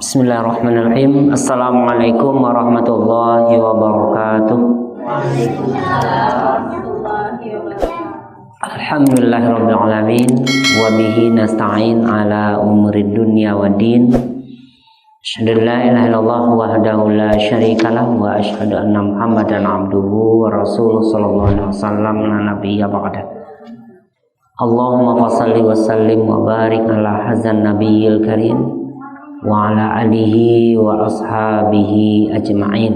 Bismillahirrahmanirrahim. Assalamualaikum warahmatullahi wabarakatuh. Alhamdulillahirabbil alamin wa bihi nasta'in ala umurid dunya waddin. Asyhadu an la ilaha illallah wahdahu la syarikalah wa asyhadu anna Muhammadan abduhu wa rasuluhu sallallahu alaihi wasallam la nabiyya ba'da. Allahumma shalli wa sallim wa barik ala hadzal nabiyil karim wa ala alihi wa ashabihi ajma'in.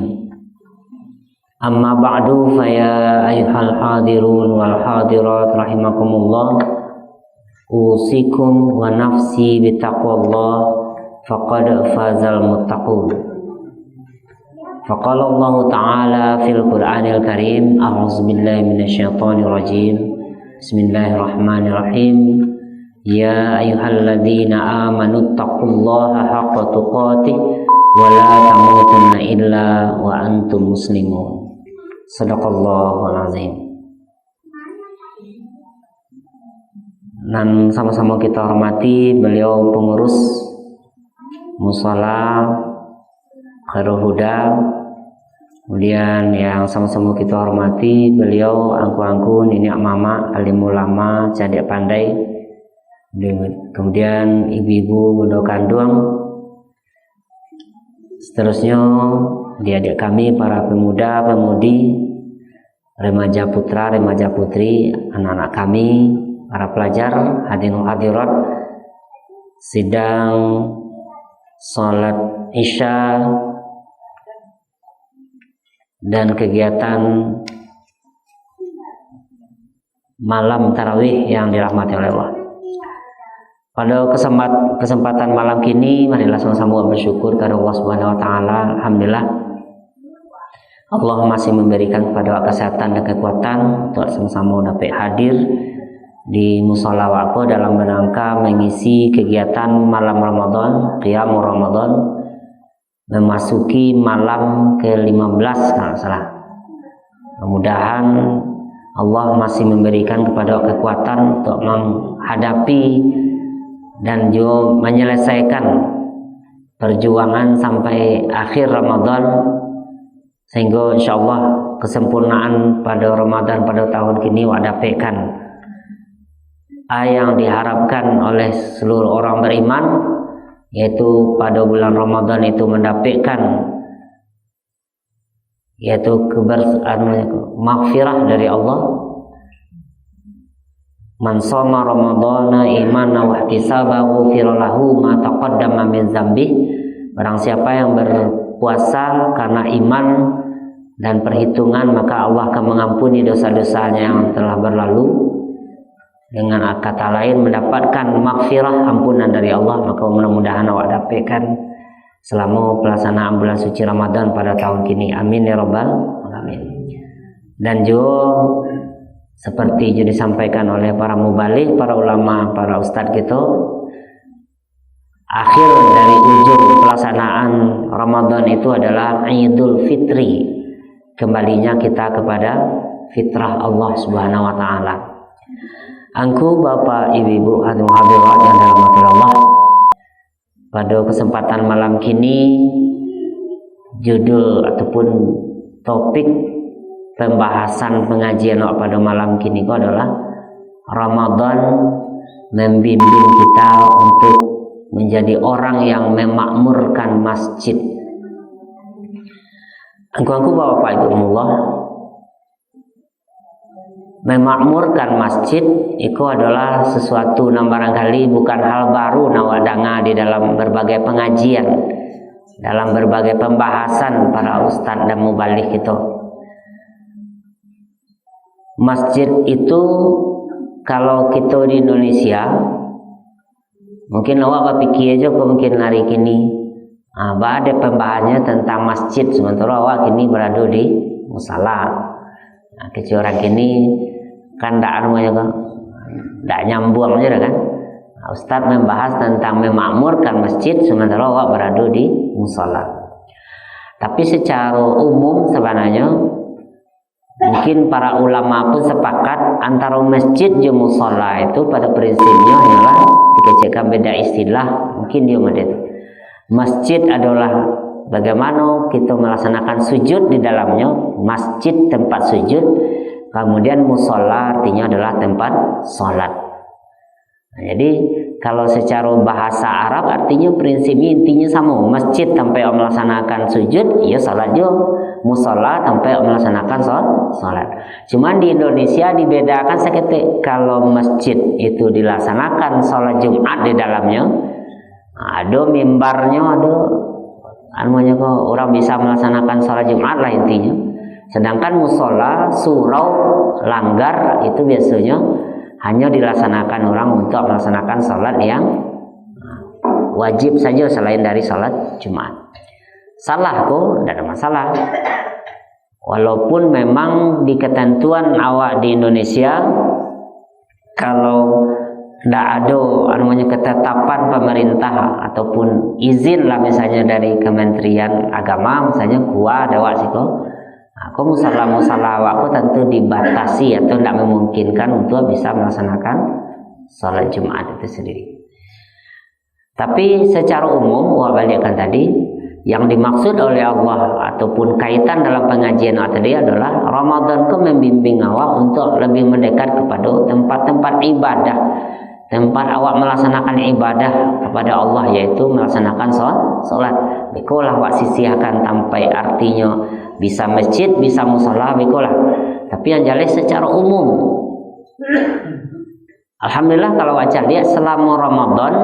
Amma ba'du, fa ya ayyuhal hadirun wal hadirat rahimakumullah, usikum wa nafsi bitaqwallah faqad fazal muttaqun. Faqala Allah ta'ala fil Qur'anil Karim, a'udzu billahi minasyaitonir rajim. Bismillahirrahmanirrahim. Ya ayyuhalladzina amanu taqullaha haqqa tuqatih wa la tamutunna illa wa antum muslimun. Shadaqallahul azim. Dan sama-sama kita hormati beliau pengurus Mushola Khairul Huda. Kemudian yang sama-sama kita hormati beliau angku-angku Nini Mama alim ulama cadek pandai. Kemudian ibu-ibu bondo kandung, seterusnya adik-adik kami para pemuda, pemudi, remaja putra, remaja putri, anak-anak kami, para pelajar, hadirin hadirat, sidang sholat isya dan kegiatan malam tarawih yang dirahmati oleh Allah. Pada kesempatan malam kini, marilah sama-sama bersyukur kepada Allah Subhanahu wa taala. Alhamdulillah, Allah masih memberikan kepada kesehatan dan kekuatan untuk sama-sama dapat hadir di Mushola Waqo dalam rangka mengisi kegiatan malam Ramadan, qiyamul Ramadan, memasuki malam ke-15 kalau salah. Mudah-mudahan Allah masih memberikan kepada kekuatan untuk menghadapi dan juga menyelesaikan perjuangan sampai akhir Ramadan, sehingga insyaallah kesempurnaan pada Ramadan pada tahun ini wadapekan yang diharapkan oleh seluruh orang beriman, yaitu pada bulan Ramadan itu mendapatkan yaitu maghfirah dari Allah. Man shoma ramadhana imanan wa ihtisaban ghufira lahu ma taqaddama min dzambih. Barang siapa yang berpuasa karena iman dan perhitungan, maka Allah akan mengampuni dosa-dosanya yang telah berlalu. Dengan kata lain, mendapatkan maghfirah, ampunan dari Allah. Maka mudah-mudahan awak dapatkan selama pelaksanaan bulan suci Ramadan pada tahun ini. Amin ya rabbal alamin. Dan juga seperti yang disampaikan oleh para mubalik, para ulama, para ustadz kita, akhir dari ujung pelaksanaan Ramadan itu adalah Idul Fitri, kembalinya kita kepada fitrah Allah Subhanahu wa taala. Angku bapak ibu hadirin hadirat yang dirahmati Allah, pada kesempatan malam kini judul ataupun topik pembahasan pengajian pada malam kini itu adalah Ramadan membimbing kita untuk menjadi orang yang memakmurkan masjid. Angku bapak ibu Allah, memakmurkan masjid itu adalah sesuatu yang barangkali bukan hal baru nawadanga di dalam berbagai pengajian, dalam berbagai pembahasan para ustadz dan mubalik itu. Masjid itu kalau kita di Indonesia mungkin awak berpikir aja mungkin hari kini ada pembahasannya tentang masjid, sementara awak kini berada di musala. Kecil orang kini kan tidak nyambung aja kan. Ustaz membahas tentang memakmurkan masjid, sementara awak berada di musala. Tapi secara umum sebenarnya mungkin para ulama pun sepakat antara masjid dan mushola itu pada prinsipnya ialah dikecilkan beda istilah, mungkin dia ada Masjid adalah bagaimana kita melaksanakan sujud di dalamnya, masjid tempat sujud, kemudian musola artinya adalah tempat sholat. Nah, jadi kalau secara bahasa Arab artinya prinsipnya intinya sama, masjid sampai melaksanakan sujud, ya sholat juga, musola sampai melaksanakan sholat. Cuman di Indonesia dibedakan seketik, kalau masjid itu dilaksanakan sholat Jumat di dalamnya, ada mimbarnya, ada anunya kok orang bisa melaksanakan sholat Jumat lah intinya. Sedangkan musola, surau, langgar itu biasanya hanya dilaksanakan orang untuk melaksanakan sholat yang wajib saja selain dari sholat Jumat. Salah kok, tidak ada masalah. Walaupun memang di ketentuan awak di Indonesia, kalau tidak ada namanya ketetapan pemerintah ataupun izin lah misalnya dari Kementerian Agama, misalnya kuah ada wak siko, aku musalah awakku tentu dibatasi atau tidak memungkinkan untuk bisa melaksanakan sholat Jumat itu sendiri. Tapi secara umum wak balikkan tadi, yang dimaksud oleh Allah ataupun kaitan dalam pengajian tadi adalah Ramadan ke membimbing awak untuk lebih mendekat kepada tempat-tempat ibadah, tempat awak melaksanakan ibadah kepada Allah, yaitu melaksanakan sholat. Bikolah awak sisihkan sampai artinya bisa masjid, bisa musola, bikolah. Tapi yang jelas secara umum, alhamdulillah kalau awak lihat selama Ramadan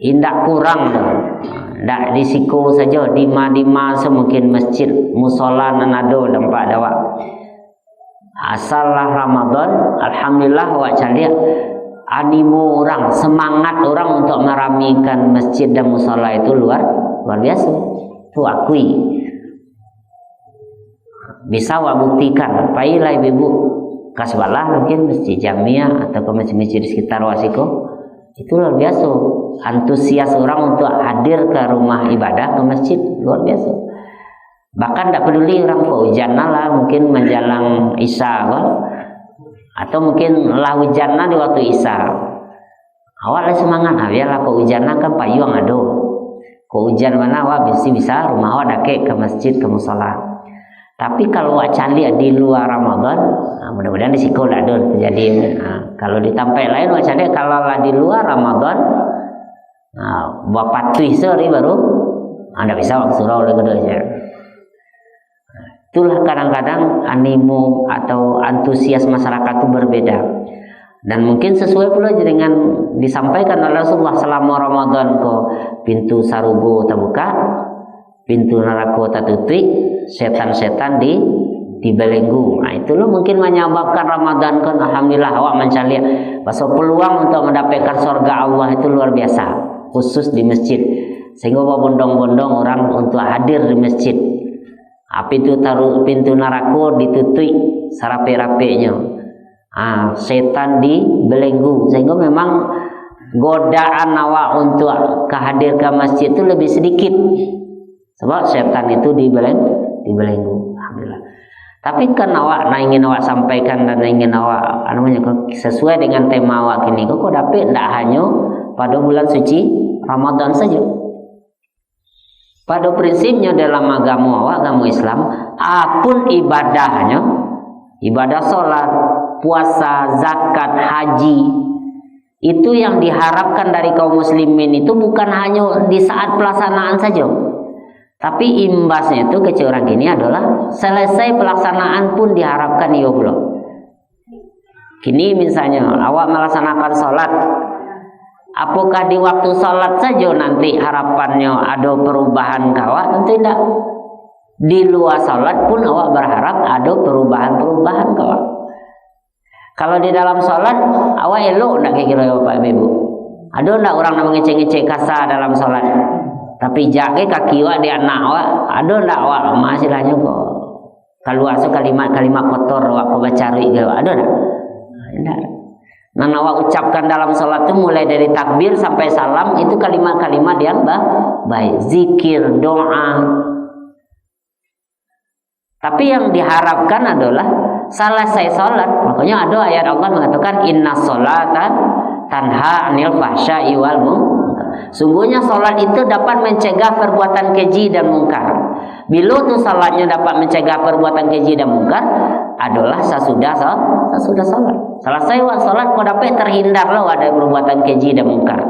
indak kurang, ndak disiko saja dima semungkin masjid, musola nanado tempat awak. Asallah Ramadan, alhamdulillah awak lihat animo orang, semangat orang untuk meramikan masjid dan musola itu luar biasa. Itu akui. Bisa awak buktikan. Pailah ibu kasbalah mungkin masjid Jamiah atau ke masjid-masjid di sekitar wasiko. Itu luar biasa. Antusias orang untuk hadir ke rumah ibadah, ke masjid luar biasa. Bahkan tidak peduli orang hujan lah, mungkin menjelang Isya atau mungkin lah hujan di waktu Isya. Awak semangat, biarlah kok hujan kan payung ada. Kok hujan mana awak bisa rumah awak dake ke masjid, ke musola. Tapi kalau awak cari di luar Ramadan, mudah-mudahan di siko tidak ada terjadi. Kalau di tempat lain awak cari kalau lah di luar Ramadan, bapak tuh sehari baru anda bisa waktu surau oleh kedua aja. Itulah kadang-kadang animo atau antusias masyarakat itu berbeda, dan mungkin sesuai pula dengan disampaikan oleh Rasulullah selama Ramadan kok pintu sarugo terbuka, pintu neraka tertutup, setan-setan dibelenggu. Nah itu loh mungkin menyebabkan Ramadan kan alhamdulillah awak mencari pasal peluang untuk mendapatkan surga Allah itu luar biasa, khusus di masjid, sehingga bondong-bondong orang untuk hadir di masjid. Pintu neraka ditutup serapi-rapinya, setan dibelenggu, sehingga memang godaan awak untuk kehadir ke masjid itu lebih sedikit, sebab setan itu dibelenggu. Alhamdulillah. Tapi kan awak ingin awak sampaikan dan ingin awak sesuai dengan tema awak kini, kok dapat tidak hanya pada bulan suci Ramadan saja. Pada prinsipnya dalam agama awak, agama Islam, apapun ibadahnya, ibadah sholat, puasa, zakat, haji, itu yang diharapkan dari kaum muslimin itu bukan hanya di saat pelaksanaan saja, tapi imbasnya itu ke orang gini adalah selesai pelaksanaan pun diharapkan ya Allah. Kini misalnya awak melaksanakan sholat, apakah di waktu sholat saja nanti harapannya ada perubahan kawak? Tentu tidak. Di luar sholat pun awak berharap ada perubahan-perubahan kawak. Kalau di dalam sholat awak elok tidak kira Bapak Ibu? Ada tidak orang yang mengecek-ngecek kasar dalam sholat? Tapi jaga kaki awak di anak awak, ada tidak awak masalahnya kok? Kalau asal kalimat-kalimat kotor awak kau bacari ke awak, ada tidak? Tidak. Nah, awak ucapkan dalam sholat itu mulai dari takbir sampai salam itu kalimat-kalimat yang baik, zikir, doa. Tapi yang diharapkan adalah selesai sholat. Makanya ada ayat Allah mengatakan inna sholata tanha anil fahsya'i wal munkar. Sungguhnya salat itu dapat mencegah perbuatan keji dan mungkar. Bila tu salatnya dapat mencegah perbuatan keji dan mungkar adalah sesudah salat. Selesai salat kau dapat terhindar lah dari perbuatan keji dan mungkar.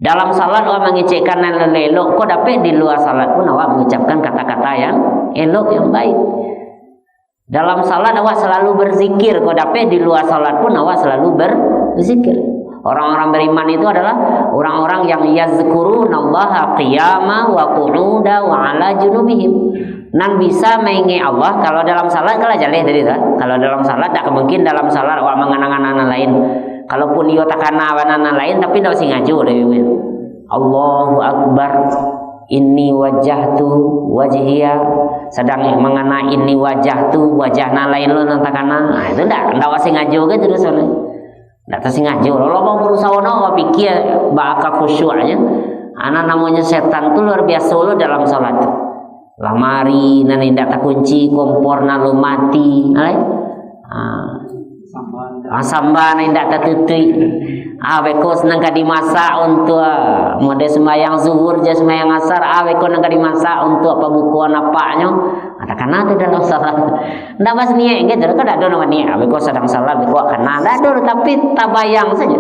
Dalam salat awak mengecekkan dan elok, kau dapat di luar salat pun awak mengucapkan kata-kata yang elok, yang baik. Dalam salat awak selalu berzikir, kau dapat di luar salat pun awak selalu berzikir. Orang-orang beriman itu adalah orang-orang yang yazkurunallaha qiyama wa qu'uda wa ala junubihim. Nan bisa mengingat Allah kalau dalam salat kalau jaleh tadi tak. Kalau dalam salat tak mungkin dalam salat awak mengenang-angan lain. Kalaupun dia takana wanana lain tapi tak singaju dewe. Allahu akbar. Inni wajjahtu wajhiya, sedang mengena ini wajahtu wajahna lain lo nantakana. Nah, itu ndak singaju ke terus sana. Ndak singaju. Lo mau berusaha no pikir bakal khusyuknya. Anak namanya setan tuh luar biasa lo dalam salat. Lamari nani ndak kunci, komporna lo mati. Samban ndak tertutui. Beko senang kadi masak untuk mode sembahyang zuhur je sembahyang asar. Beko nang kadi masak untuk apa bukuan apanya. Ada kana tu dalam salat. Ndak bas niat gitu kan ada nama niat. Beko sedang salat beko kana ada tapi tabayang saja.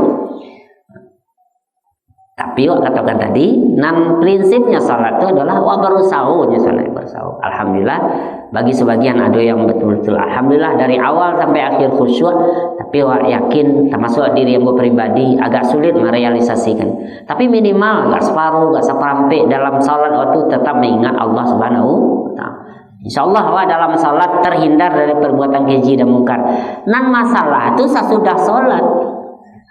Tapi wak katakan tadi, nan prinsipnya salat itu adalah wak berusaha salat berusaha. Alhamdulillah bagi sebagian ada yang betul-betul alhamdulillah dari awal sampai akhir khusyuk, tapi wak yakin termasuk diri yang pribadi agak sulit merealisasikan. Tapi minimal agak separuh, agak seperempat dalam salat waktu tetap mengingat Allah Subhanahu wa taala. Insyaallah wak dalam salat terhindar dari perbuatan keji dan mungkar. Nan masalah itu sesudah salat.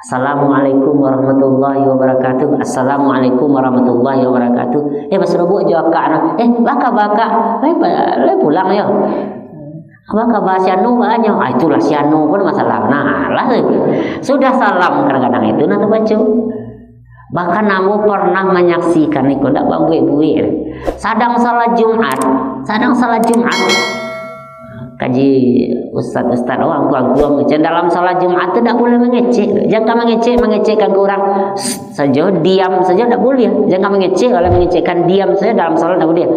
Assalamualaikum warahmatullahi wabarakatuh. Assalamualaikum warahmatullahi wabarakatuh. Basrobo jawab ke anak. Baka. Le pulang ya. Baka sianu banyak. Itulah sianu pun masalah. Nah, lah sudah salam kadang-kadang itu nanti baca. Bahkan kamu pernah menyaksikan itu ndak bangui-bui. Sedang salat Jumat. Kaji ustaz-ustaz orang kuang-kuang dalam salat Jumat itu tidak boleh mengecek. Jangan mengecekkan ke orang saja, diam saja tidak boleh. Jangan mengecek, kalau mengecekkan diam saja dalam salat tidak boleh.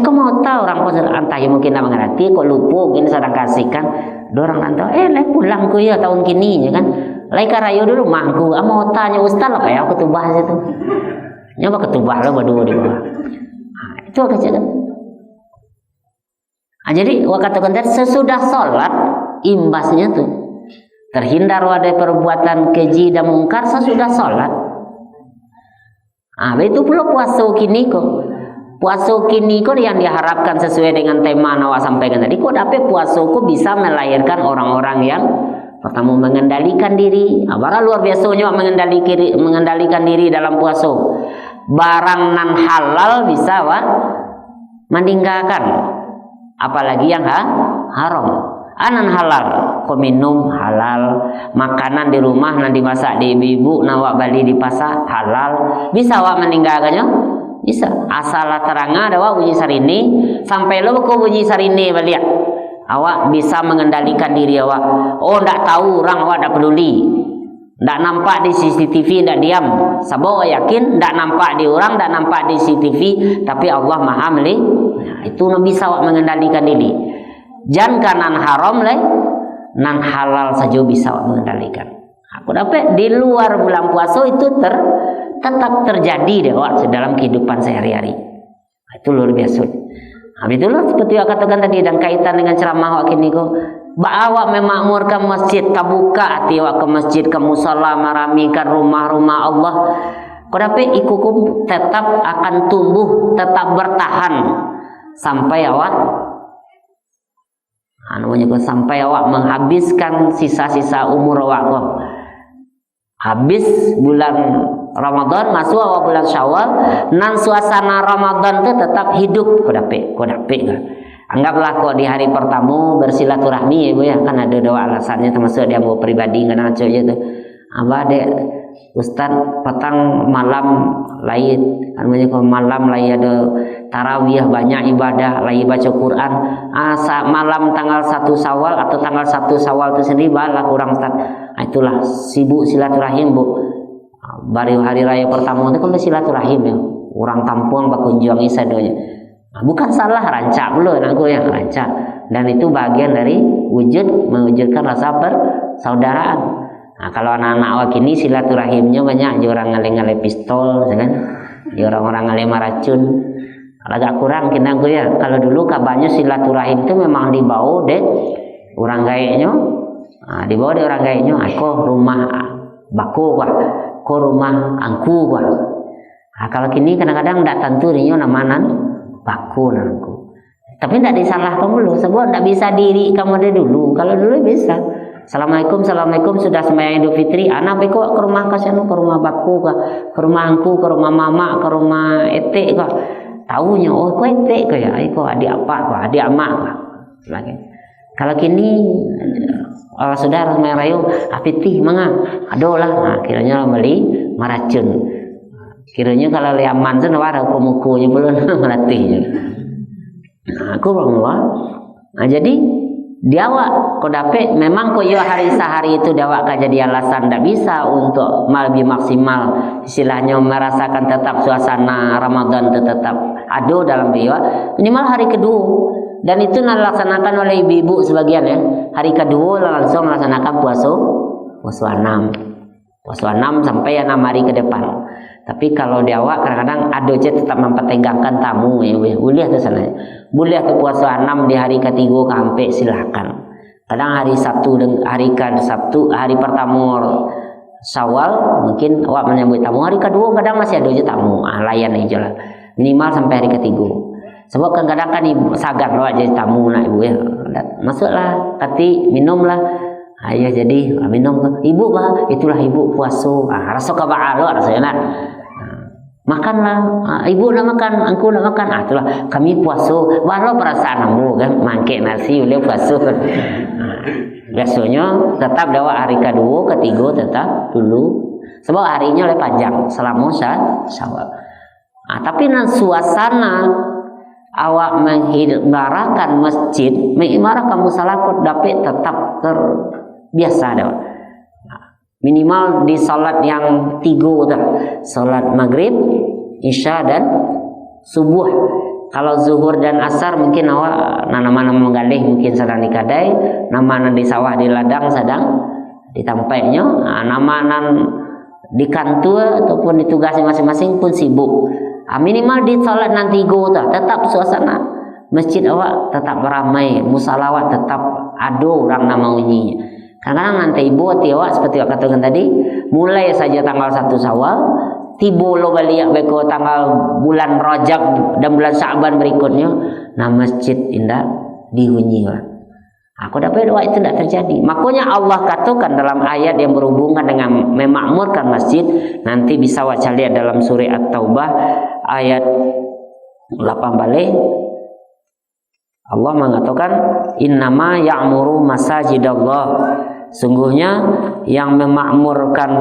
Kau mau tahu orang pun entah yang mungkin tidak mengerti, kau lupa mungkin sedang kasihkan. Dorang antau, pulang ku ya tahun kini ya kan. Lai karayo dulu mangku, mau tanya ustaz apa ya ketubah situ. Nyoba ketubah lo berdua di bawah. Itu akan kan. Jadi katakan tadi sesudah sholat imbasnya tuh terhindar dari perbuatan keji dan mungkar sesudah sholat. Itu pula puasa kini kok yang diharapkan sesuai dengan tema yang awak sampaikan tadi. Kok dapat puasa kok bisa melahirkan orang-orang yang pertama mengendalikan diri. Barang luar biasanya mengendalikan diri dalam puasa. Barang nan halal bisa meninggalkan. Apalagi yang haram. Anan halal, kau minum halal, makanan di rumah nanti dimasak di ibu-ibu, nawak bali di pasar halal. Bisa awak meninggalkannya? Bisa. Asal terangnya ada awak bunyi sarini, sampai lo kau bunyi sarini balik. Awak bisa mengendalikan diri awak. Ndak tahu orang awak ndak peduli. Ndak nampak di CCTV ndak diam. Sebab yakin ndak nampak di orang, ndak nampak di CCTV, tapi Allah Maha melihat. Itu bisa awak mengendalikan diri. Jangan kanan haram nan halal saja bisa awak mengendalikan. Aku dapat di luar bulan puasa itu tetap terjadi deh awak dalam kehidupan sehari-hari. Itu luar biasa. Itulah seperti yang katakan tadi dan kaitan dengan ceramah awak kini kok. Awak memakmurkan masjid, buka hati awak ke masjid, ke musala, meramikan rumah-rumah Allah. Kau dapat ikukum tetap akan tumbuh, tetap bertahan sampai awak sampai awak menghabiskan sisa-sisa umur awak. Habis bulan Ramadan masuk awak bulan Syawal, nan suasana Ramadan itu tetap hidup. Kau dapat kan? Anggaplah kau di hari pertama bersilaturahmi ibu ya, kan ada dua alasannya termasuk dia mau pribadi kan aja itu. Abah dek Ustaz petang malam lain, malam lain ada tarawih banyak ibadah, lain baca Quran. Malam tanggal 1 Syawal atau tanggal 1 Syawal itu sendiri balah kurang Ustaz. Itulah sibuk silaturahim bu. Baru hari raya pertama itu kan silaturahim ya. Orang kampung berkunjung isadonya. Bukan salah rancak belum aku yang rancak. Dan itu bagian dari mewujudkan rasa persaudaraan. Nah, kalau anak-anak awak ini silaturahimnya banyak, orang ngale-ngale pistol, kan? Orang-orang ngale racun. Agak kurang kita aku ya. Kalau dulu kabarnya silaturahim itu memang dibawa deh orang gayanya. Nah, dibawa deh orang gayanya. Aku rumah baku gua, aku rumah angku gua. Nah, kalau kini kadang-kadang tidak tentu nih namanan baku nanku. Tapi tidak disalahkan dulu, sebab tidak bisa diri kamu deh dulu. Kalau dulu bisa. Assalamualaikum, assalamualaikum, sudah sembahyang Idul Fitri. Anak beko ke rumah kasihanu, ke rumah baku ke rumah angku, ke rumah mama, ke rumah ete kok. Tahunya oh kok ete kok ya, kok adik apa kok, adik amak kok. Lagi. Kalau kini sudah harus merayu apitih manga adolah. Nah, kiranya beli maracun. Kiranya kalau liaman sana ada mukunya belum melatihnya. Nah, aku bangwa. Nah, jadi diawak kau dapat memang kau ya hari sehari itu diawak kan jadi alasan tidak bisa untuk lebih maksimal istilahnya merasakan tetap suasana Ramadan tetap ada dalam dia minimal hari kedua dan itu dilaksanakan oleh ibu-ibu sebagian ya. Hari kedua langsung melaksanakan puasa 6 sampai 6 hari ke depan. Tapi kalau di awak kadang-kadang ada je tetap mempertegangkan tamu ya boleh atau sana. Boleh atau puasa 6 di hari ketiga sampai silakan. Kadang hari Sabtu dan hari Sabtu hari pertama Syawal mungkin awak menyambut tamu, hari kedua kadang masih ada je tamu. Layan aja lah. Minimal sampai hari ketiga. Sebab kadang-kadang kan ibu sagar loh aja tamu nak ibu ya. Masuklah, kati minumlah. Ayah jadi minum ibu bah itulah ibu puasa. Rasa kabalo rasanya nak. Makanlah, ibu nak makan, angku nak makan, itulah kami puasa. Walau perasaan kamu kan, mangke nasi boleh puasa. Biasanya tetap dawa hari kedua, ketiga tetap dulu. Sebab harinya lebih panjang selama Syawal. Tapi suasana awak mengimarahkan masjid, mengimarahkan musalakot dapat tetap terbiasa dah. Minimal di salat yang 3 dah. Salat maghrib, isya dan subuh. Kalau zuhur dan asar mungkin awak nama-nama menggalih mungkin sedang di kadai, nama di sawah di ladang sedang ditampainya, nama di kantor ataupun di tugas masing-masing pun sibuk. Minimal di salat nanti tetap suasana masjid awak tetap ramai, musalawat tetap ada orang nama unyinya. Kadang nanti ibu hati awak seperti awak katakan tadi, mulai saja tanggal 1 Syawal, tiba lo balik beko tanggal bulan Rajab dan bulan Sa'ban berikutnya, nah masjid indah dihunyi lah. Aku dapat doa itu tidak terjadi. Makanya Allah katakan dalam ayat yang berhubungan dengan memakmurkan masjid, nanti bisa baca lihat dalam surah At-Taubah ayat 8 balik. Allah mengatakan innama ya'muru masajidallah, sungguhnya yang memakmurkan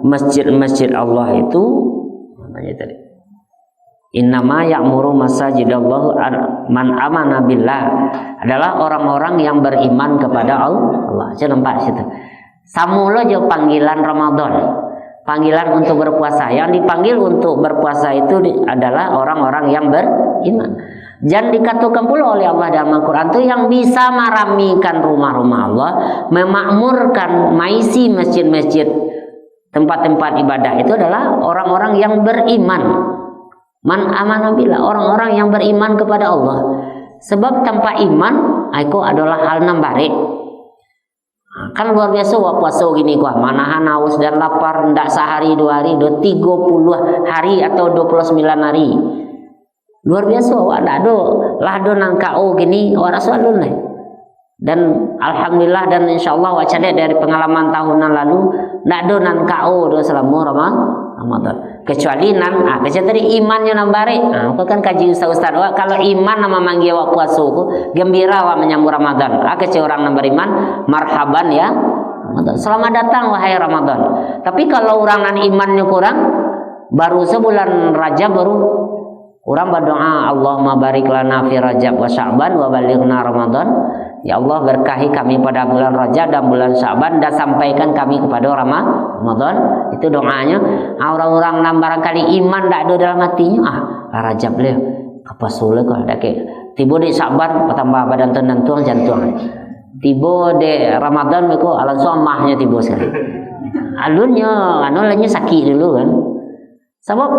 masjid-masjid Allah itu namanya tadi innama ya'muru masajidallah man amana billah, adalah orang-orang yang beriman kepada Allah. Saya nampak situ samula je panggilan Ramadan, panggilan untuk berpuasa. Yang dipanggil untuk berpuasa itu adalah orang-orang yang beriman. Jangan dikatakan pula oleh Allah dalam Al-Quran itu yang bisa meramikan rumah-rumah Allah, memakmurkan maisi masjid-masjid, tempat-tempat ibadah itu adalah orang-orang yang beriman. Man amana billah, orang-orang yang beriman kepada Allah. Sebab tanpa iman, itu adalah hal nambari. Kan luar biasa puasa gini kuah, manahan haus dan lapar ndak sehari 2 hari, 30 hari atau 29 hari. Luar biasa awak ndak ada lah do nang KO gini awak rasa alun nih. Dan alhamdulillah dan insyaallah awak cadek dari pengalaman tahunan lalu ndak ada nang KO do selama Ramadan. Kecuali kecuali tadi imannya nambari. Aku kan kaji ustaz awak kalau iman nama manggil awak puasa ku gembira awak menyambut Ramadan. Kecil orang nang beriman marhaban ya Ramadan. Selamat datang wahai Ramadan. Tapi kalau orang nan imannya kurang baru sebulan Rajab baru orang berdoa Allahumma barik lana fi Rajab wa Sya'ban wa balighna Ramadan. Ya Allah, berkahi kami pada bulan Rajab dan bulan Sya'ban dan sampaikan kami kepada Ramadan. Itu doanya. Orang-orang yang barangkali iman tak ada dalam hatinya, Rajab le apa sulit kok dak tiba di Sya'ban tambah badan tenang jantung. Tiba di Ramadan beko langsung mahnya tiba sekali. Alunnya sakit dulu kan. Sebab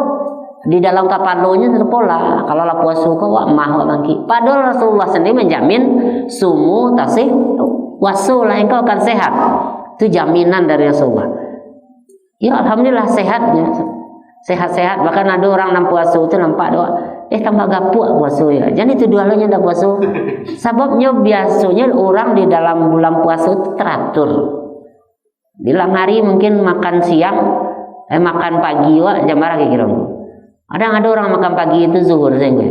di dalam kapalonya terpola kalau la puasa kau mah bangki. Padahal Rasulullah sendiri menjamin sumu tasih wasulah engkau akan sehat. Itu jaminan dari Rasulullah. Ya alhamdulillah sehatnya. Sehat-sehat, bahkan ada orang yang puasa itu nampak doa tambah gapuk puasa ya. Jadi itu dualanya dah puasa. Sebabnya biasanya orang di dalam bulan puasa itu teratur. Bilang hari mungkin makan siang, makan pagi jam berapa kira-kira? Ada orang makan pagi itu zuhur saya.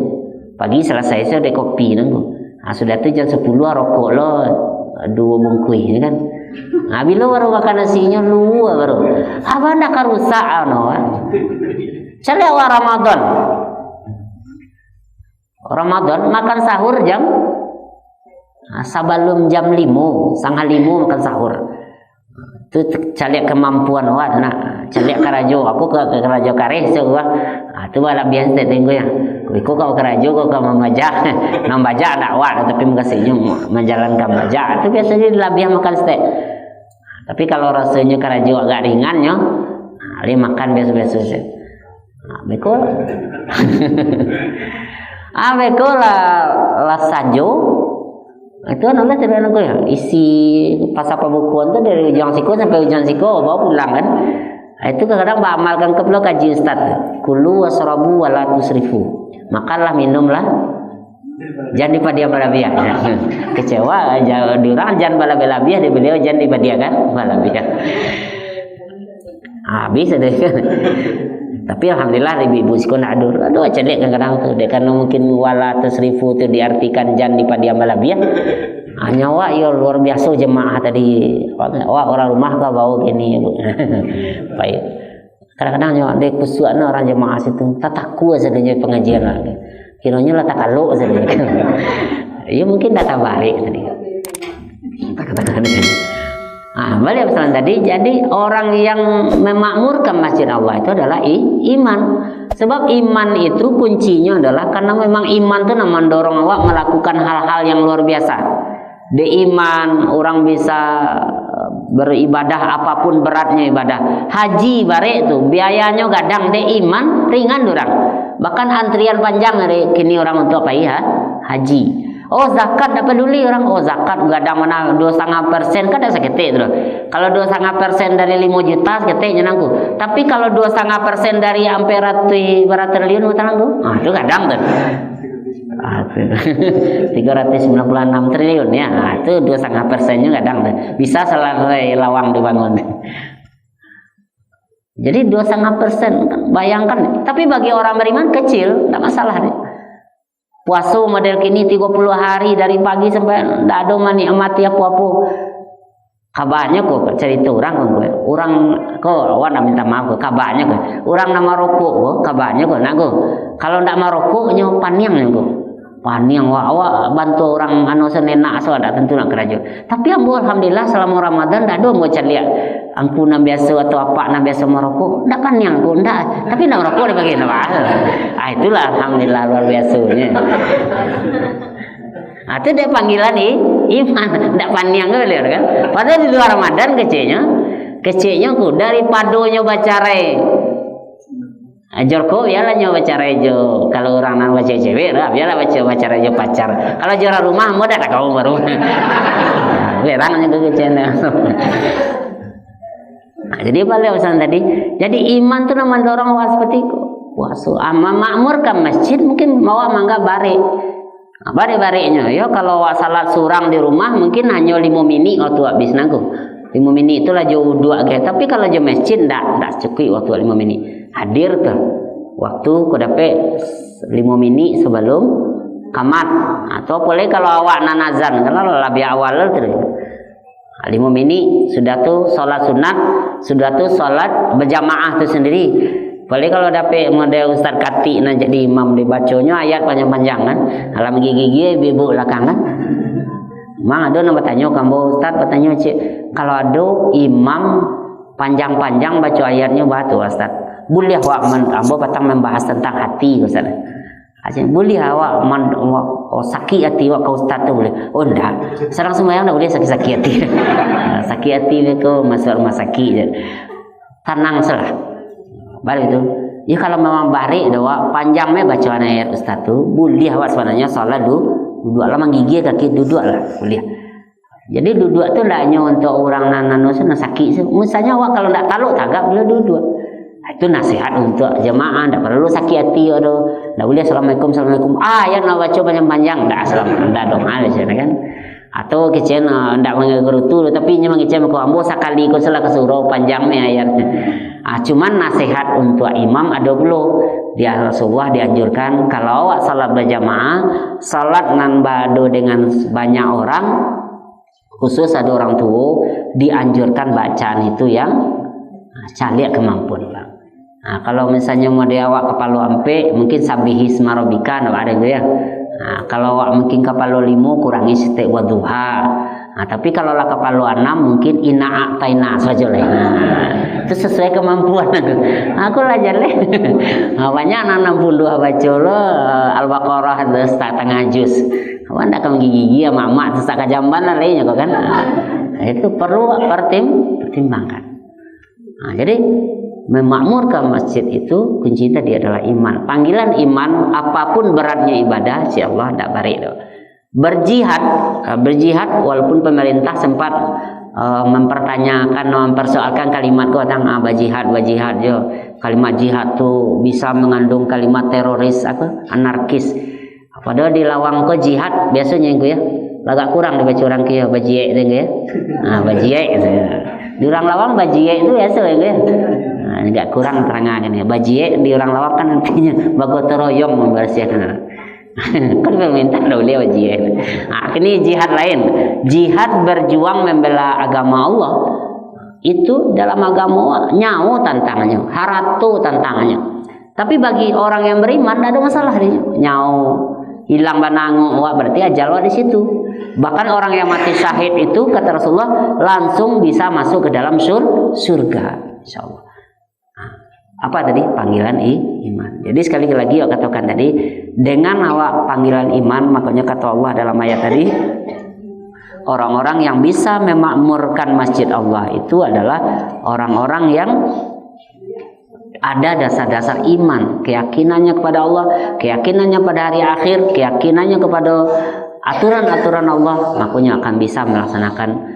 Pagi selesai saya udah kopi nanggu. Sudah tu jam 10 rokok lo 2 bungkus ni kan. Bila baru makan nasinya lu baru. Abang nak rusak Cari awal Ramadan makan sahur jam sebelum jam 5, setengah 5 makan sahur. Itu cari kemampuan nak cari karajo. Aku ke karajo kareh sebuah. Itu bala biasa tengok ya. Kau karajo kau membaca, membaca dakwah tapi mengasinya menjalankan baca. Itu biasanya lebih makan steak. Tapi kalau rasanya karajo agak ringannya, dia makan biasa-biasa saja. Beko, beko lah sajo. Itu adalah cerita aku ya. Isi pasal pembukuan tu dari ujung siku sampai ujung siku bawa pulang kan. Itu kadang-kadang amalkan ke pulau kaji Ustaz. Kulu wasrabu wala tusrifu. Makanlah, minumlah. Jangan dipadiam balabiah. Kecewa aja diorang jangan balabiah di beliau jangan dipadiakan balabiah. Habis ada kan. Tapi alhamdulillah ibu-ibu sikon aduh celek kadang-kadang tu karena mungkin wala tasrifu itu diartikan jangan dipadiam balabiah. Hanya ya luar biasa jemaah tadi. Orang rumah kau bau gini. Baik. Kadang-kadang dia kusuana orang jemaah situ tak takut sebenarnya pengajian lagi. Kiranya lah tak kalau sebenarnya. Ya mungkin datang balik tadi. Katakan balik pesan tadi. Jadi orang yang memakmurkan masjid Allah itu adalah iman. Sebab iman itu kuncinya adalah karena memang iman itu mendorong awak melakukan hal-hal yang luar biasa. Di iman orang bisa beribadah apapun beratnya ibadah. Haji barek itu biayanya kadang de iman ringan orang. Bahkan antrian panjang hari kini orang untuk apa ya? Haji. Oh zakat tak peduli orang. Oh zakat kadang mana 2,5% kan dah seketik tu. Kalau 2,5% dari 5 juta seketiknya nangku. Tapi kalau 2,5% dari hampir berapa triliun nangku. Itu kadang tu. 396 triliun ya. Itu 2,5%-nya kadang tu. Bisa selesai lawang dibangun. Jadi 2,5% bayangkan. Tapi bagi orang beriman kecil, tak masalah nih. Puasa model kini 30 hari dari pagi sampai tak ada menikmati apa-apa. Kabarnya kok cerita orang kok. Orang kok awak nak minta maaf kok kabarnya kok. Orang nama rokok kok kabarnya kok nak kok. Kalau ndak marokoknya paniang kok. Paniang awak bantu orang anu senenak so tak tentu nak kerja. Tapi alhamdulillah selama Ramadan tak ada mau cari ampunan biasa atau apa nak biasa merokok. Ndak paniang kok ndak. Tapi nak merokok dia bagi apa? Itulah alhamdulillah luar biasanya. Itu dia panggilan iman. Ndak paniang kan. Padahal di luar Ramadan kecilnya ku daripadanya baca re. Jorko biarlah nyoba baca rejo. Kalau orang nak baca cewek lah biarlah baca rejo pacar. Kalau juara rumah mau dah kau baru. Berang juga kecilnya. Jadi balik pesan tadi. Jadi iman tu nama dorong awak seperti itu. Wasu makmurkan masjid mungkin bawa mangga bare. Bare-barenya ya kalau awak salat surang di rumah mungkin hanya 5 mini waktu habis nangku. 5 mini itulah jauh 2 ke. Tapi kalau di masjid ndak cukup waktu 5 mini. Hadir ke waktu kau dapat 5 mini sebelum kamat atau boleh kalau awak nanazan kalau lebih awal tu 5 mini sudah tu solat sunat sudah tu solat berjamaah tu sendiri boleh kalau dapat model Ustaz Kati nak jadi imam dibacanya ayat panjang-panjang kan alam gigi-gigi ibu belakangan Mang ada nama tanya kamu Ustaz bertanya kalau ada imam panjang-panjang baca ayatnya batu Ustaz. Boleh awak ambo patang membahas tentang hati Ustaz. Boleh awak sakit hati awak kau Ustaz tu boleh. Oh enggak. Sarang sembahyang enggak boleh sakit-sakit hati. Sakit hati itu masuk rumah sakit. Tenang salah. Baru itu. Ya kalau memang barik doa panjangnya bacaan ayat Ustaz tu boleh awak sebenarnya salat duduklah menggigil kaki duduklah boleh. Jadi duduk tu tak hanya untuk orang nanu sakit. Misalnya awak kalau tak taluk tagak boleh duduk. Itu nasihat untuk jemaah. Tak perlu sakit hati tu. Tak boleh assalamualaikum. Ya nak baca panjang-panjang. Tak assalamualaikum. Tak doa kan. Atau kecil tak mengegur tu tapi memang kecil aku ambo sekali kau salah kesuruh panjangnya ayat. Cuman nasihat untuk imam ada pula. Dia Rasulullah dianjurkan kalau awak salat berjamaah, salat nan bado dengan banyak orang, khusus ada orang tua, dianjurkan bacaan itu yang caliak kemampuan. Kalau misalnya mau dia awak kepala ampe, mungkin sabihis marobika, ada gitu ya. Kalau awak mungkin kepala 5 kurangi setiap waduha. Tapi kalau lah kepala 6 mungkin ina taina saja lah. Itu sesuai kemampuan aku lah jale. Banyak 62 baca lo Al-Baqarah setengah juz. Kawan tak akan gigi sama mak terus tak jamban lah lainnya kan. Itu perlu pertimbangkan. Jadi memakmurkan masjid itu kunci tadi adalah iman. Panggilan iman apapun beratnya ibadah, si Allah tak barik doh. Berjihad walaupun pemerintah sempat mempersoalkan kalimat tentang bajihad jo. Kalimat jihad tu bisa mengandung kalimat teroris anarkis. Padahal di lawang ko jihad biasanya ya. Agak kurang dibaca orang kia bajie itu ya. Bajie. Di orang lawang bajie itu biasa ya. Agak kurang terangan ini. Bajie di orang lawang kan artinya bagotong royong membersihkan. Kan pemerintah dah boleh wajib. Ini jihad lain. Jihad berjuang membela agama Allah. Itu dalam agama nyawa tantangannya, haratu tantangannya. Tapi bagi orang yang beriman tidak ada masalah dia. Nyawa hilang banangu berarti ajal di situ. Bahkan orang yang mati syahid itu kata Rasulullah langsung bisa masuk ke dalam surga insyaallah. Apa tadi panggilan iman. Jadi sekali lagi aku katakan tadi dengan awak panggilan iman makanya kata Allah dalam ayat tadi orang-orang yang bisa memakmurkan masjid Allah itu adalah orang-orang yang ada dasar-dasar iman, keyakinannya kepada Allah, keyakinannya pada hari akhir, keyakinannya kepada aturan-aturan Allah, makanya akan bisa melaksanakan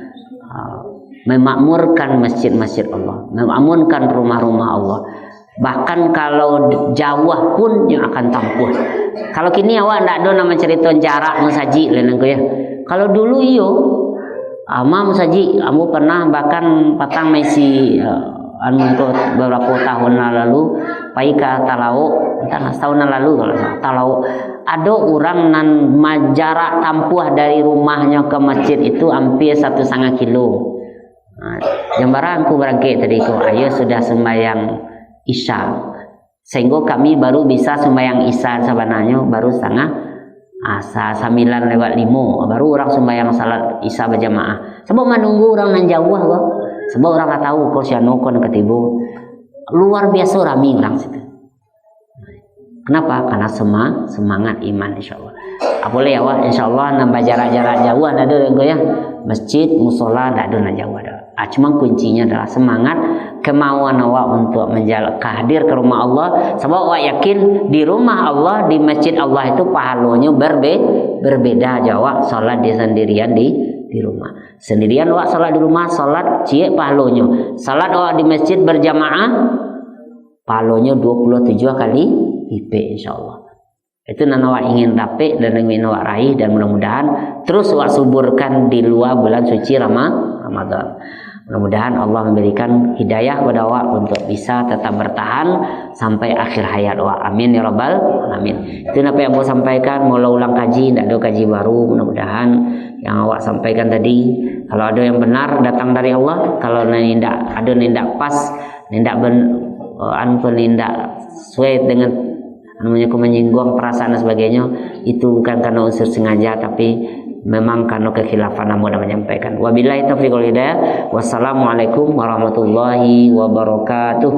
memakmurkan masjid-masjid Allah, memakmurkan rumah-rumah Allah. Bahkan kalau jauh pun yang akan tempuh. Kalau kini awak ndak ada nama cerita jarak musaji lenengku ya. Kalau dulu iyo ama musaji kamu pernah bahkan patang mesi untuk beberapa tahun lalu pai ke Talau, entah setahun lalu kalau Talau ada orang nan jarak tempuh dari rumahnya ke masjid itu hampir 1,5 kilo. Jambara aku berangkat tadi ko ayo sudah sembahyang Isya, sehingga kami baru bisa sembahyang Isya sebenarnya baru setengah 9:05 baru orang sembahyang salat Isya berjamaah. Sebab menunggu orang nan jauh kok. Sebab orang tak tahu kau siano kon ketibu. Luar biasa ramai orang situ. Kenapa? Karena semangat iman insyaallah. Boleh ya wah insyaallah nambah jarak-jarak jauh ada ya. Masjid, musola tak ada jauh ada. Cuma kuncinya adalah semangat kemauan awak untuk hadir ke rumah Allah. Sebab awak yakin di rumah Allah, di masjid Allah itu pahalanya berbeda. Jawab salat di sendirian di rumah. Sendirian awak salat di rumah, salat cie pahalanya. Salat awak di masjid berjamaah pahalanya 27 kali lipat insyaallah. Itu nan awak ingin dapat dan ingin awak raih dan mudah-mudahan terus awak suburkan di luar bulan suci Ramadan. Mudah-mudahan Allah memberikan hidayah kepada awak untuk bisa tetap bertahan sampai akhir hayat awak. Amin ya rabbal alamin. Itu apa yang mau sampaikan, mau ulang kaji, tidak ada kaji baru. Mudah-mudahan yang awak sampaikan tadi kalau ada yang benar datang dari Allah, kalau tidak ada nindak pas, nindak nindak sesuai dengan namanya menyinggung perasaan dan sebagainya, itu bukan karena unsur sengaja tapi memang karena kekhilafan namun menyampaikan. Wabillahi taufiq wal hidayah. Wassalamualaikum warahmatullahi wabarakatuh.